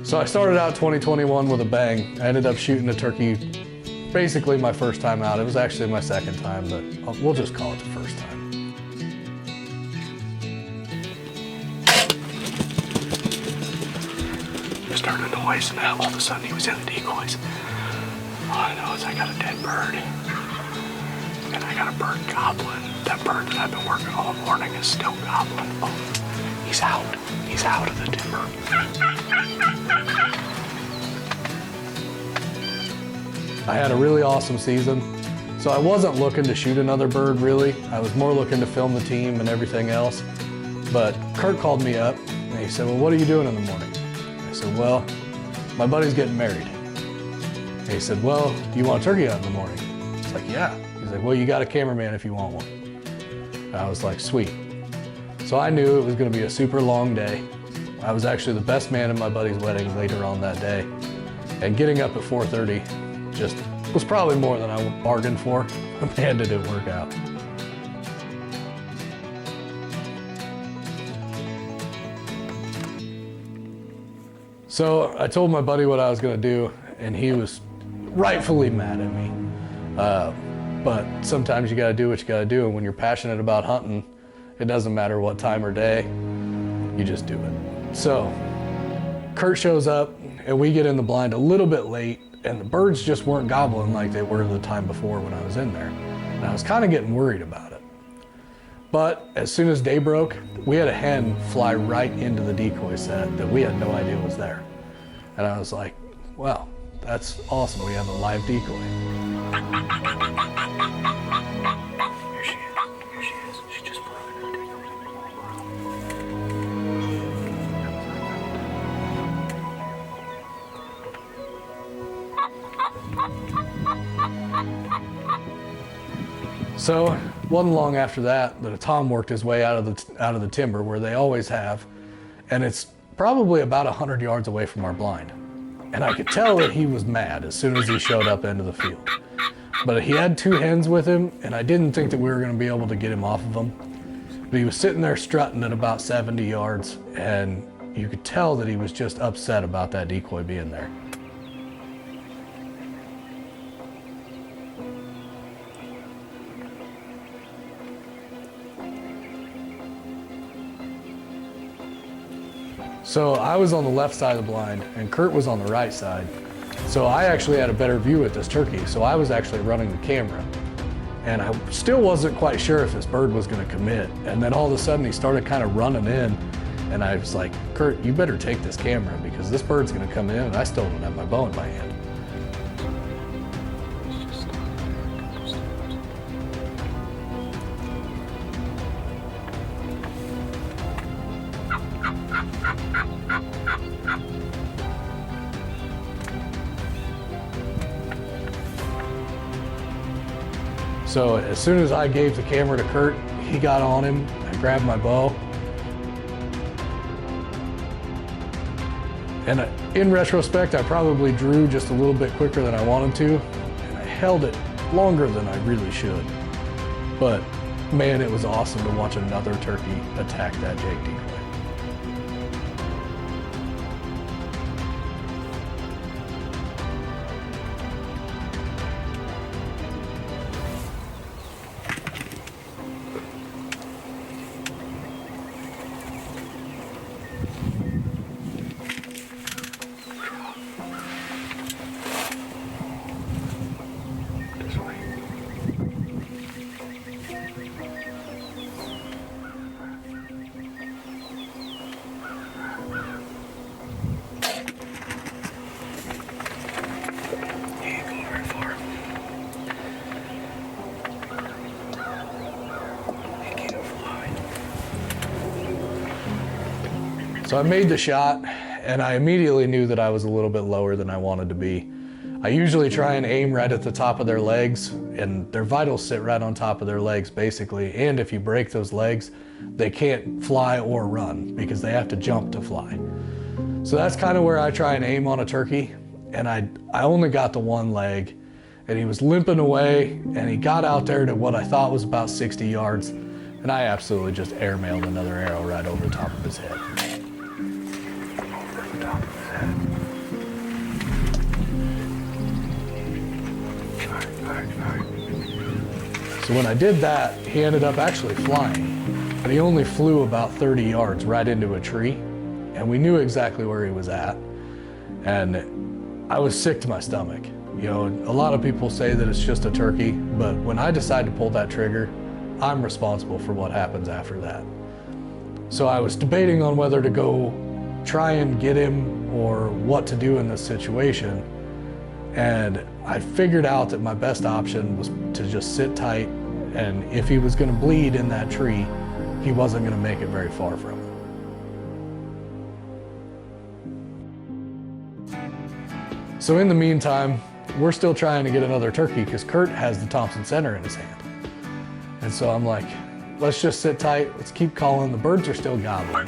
So I started out 2021 with a bang. I ended up shooting a turkey basically my first time out. It was actually my second time, but we'll just call it the first time. Just heard a noise and all of a sudden he was in the decoys. All I know is I got a dead bird. And I got a bird gobbling. That bird that I've been working all morning is still gobbling. Oh, he's out. He's out of the timber. I had a really awesome season. So I wasn't looking to shoot another bird really. I was more looking to film the team and everything else. But Kurt called me up and he said, well, what are you doing in the morning? I said, well, my buddy's getting married. And he said, well, do you want a turkey hunt in the morning? It's like, yeah. He's like, well, you got a cameraman if you want one. And I was like, sweet. So I knew it was gonna be a super long day. I was actually the best man at my buddy's wedding later on that day. And getting up at 4:30 just was probably more than I bargained for. Man, did it work out. So I told my buddy what I was gonna do, and he was rightfully mad at me. But sometimes you gotta do what you gotta do, and when you're passionate about hunting, it doesn't matter what time or day, you just do it. So Kurt shows up, and we get in the blind a little bit late, and the birds just weren't gobbling like they were the time before when I was in there. And I was kind of getting worried about it. But as soon as day broke, we had a hen fly right into the decoy set that we had no idea was there. And I was like, wow, that's awesome, we have a live decoy. Here she is. Here she is. She just broke it. So it wasn't long after that a Tom worked his way out of the timber where they always have, and it's probably about 100 yards away from our blind. And I could tell that he was mad as soon as he showed up into the field. But he had two hens with him, and I didn't think that we were going to be able to get him off of them. But he was sitting there strutting at about 70 yards, and you could tell that he was just upset about that decoy being there. So I was on the left side of the blind and Kurt was on the right side. So I actually had a better view at this turkey. So I was actually running the camera. And I still wasn't quite sure if this bird was gonna commit. And then all of a sudden he started kind of running in. And I was like, Kurt, you better take this camera because this bird's gonna come in and I still don't have my bow in my hand. So as soon as I gave the camera to Kurt, he got on him, I grabbed my bow. And in retrospect, I probably drew just a little bit quicker than I wanted to, and I held it longer than I really should. But man, it was awesome to watch another turkey attack that Jake decoy. So I made the shot and I immediately knew that I was a little bit lower than I wanted to be. I usually try and aim right at the top of their legs, and their vitals sit right on top of their legs basically. And if you break those legs, they can't fly or run because they have to jump to fly. So that's kind of where I try and aim on a turkey. And I only got the one leg, and he was limping away, and he got out there to what I thought was about 60 yards. And I absolutely just airmailed another arrow right over the top of his head. Over the top of his head. So when I did that, he ended up actually flying, but he only flew about 30 yards right into a tree, and we knew exactly where he was at. And I was sick to my stomach. You know, a lot of people say that it's just a turkey, but when I decide to pull that trigger, I'm responsible for what happens after that. So I was debating on whether to go try and get him or what to do in this situation. And I figured out that my best option was to just sit tight, and if he was going to bleed in that tree, he wasn't going to make it very far from it. So in the meantime, we're still trying to get another turkey because Kurt has the Thompson Center in his hand. And so I'm like, let's just sit tight, let's keep calling, the birds are still gobbling.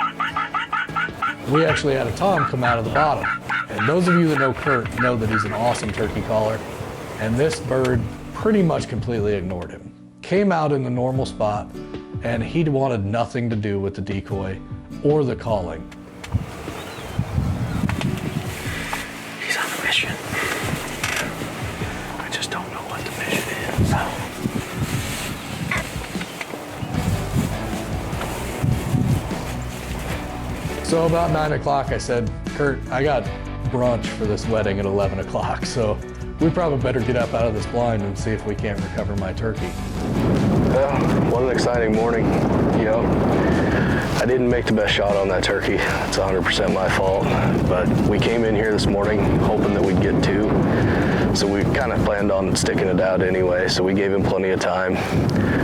We actually had a tom come out of the bottom. And those of you that know Kurt know that he's an awesome turkey caller. And this bird pretty much completely ignored him. Came out in the normal spot, and he wanted nothing to do with the decoy or the calling. He's on a mission. I just don't know what the mission is. So about 9 o'clock, I said, Kurt, I got brunch for this wedding at 11 o'clock, so we probably better get up out of this blind and see if we can't recover my turkey. Well, what an exciting morning. You know, I didn't make the best shot on that turkey. It's 100% my fault, but we came in here this morning hoping that we'd get two. So we kind of planned on sticking it out anyway, so we gave him plenty of time.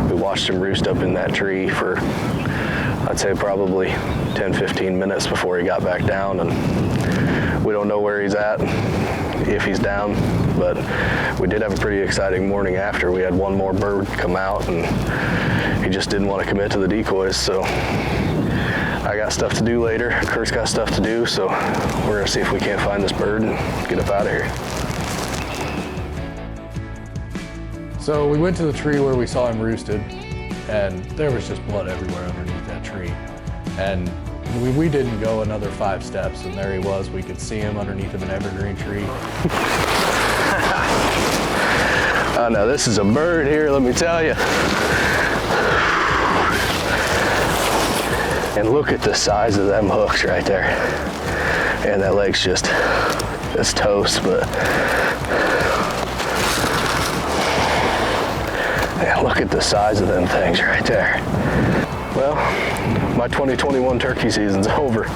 We watched him roost up in that tree for, I'd say probably 10-15 minutes before he got back down, and we don't know where he's at, if he's down, but we did have a pretty exciting morning after. We had one more bird come out, and he just didn't want to commit to the decoys, so I got stuff to do later. Kurt's got stuff to do, so we're gonna see if we can't find this bird and get up out of here. So we went to the tree where we saw him roosted, and there was just blood everywhere underneath that tree. And we didn't go another 5 steps, and there he was. We could see him underneath of an evergreen tree. Oh no, this is a bird here, let me tell you. And look at the size of them hooks right there. And that leg's just, it's toast, but man, look at the size of them things right there. Well, my 2021 turkey season's over.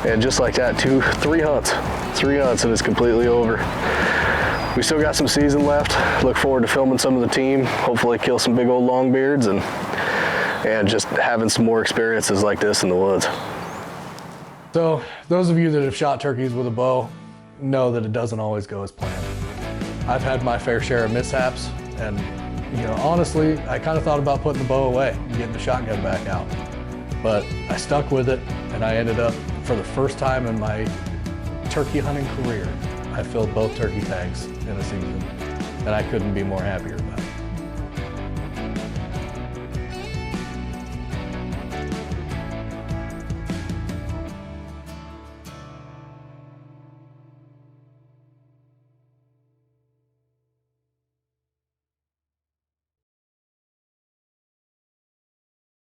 And just like that, 3 hunts and it's completely over. We still got some season left. Look forward to filming some of the team, hopefully kill some big old longbeards, and just having some more experiences like this in the woods. So those of you that have shot turkeys with a bow know that it doesn't always go as planned. I've had my fair share of mishaps, and you know, honestly, I kind of thought about putting the bow away and getting the shotgun back out. But I stuck with it, and I ended up, for the first time in my turkey hunting career, I filled both turkey tags in a season, and I couldn't be more happier.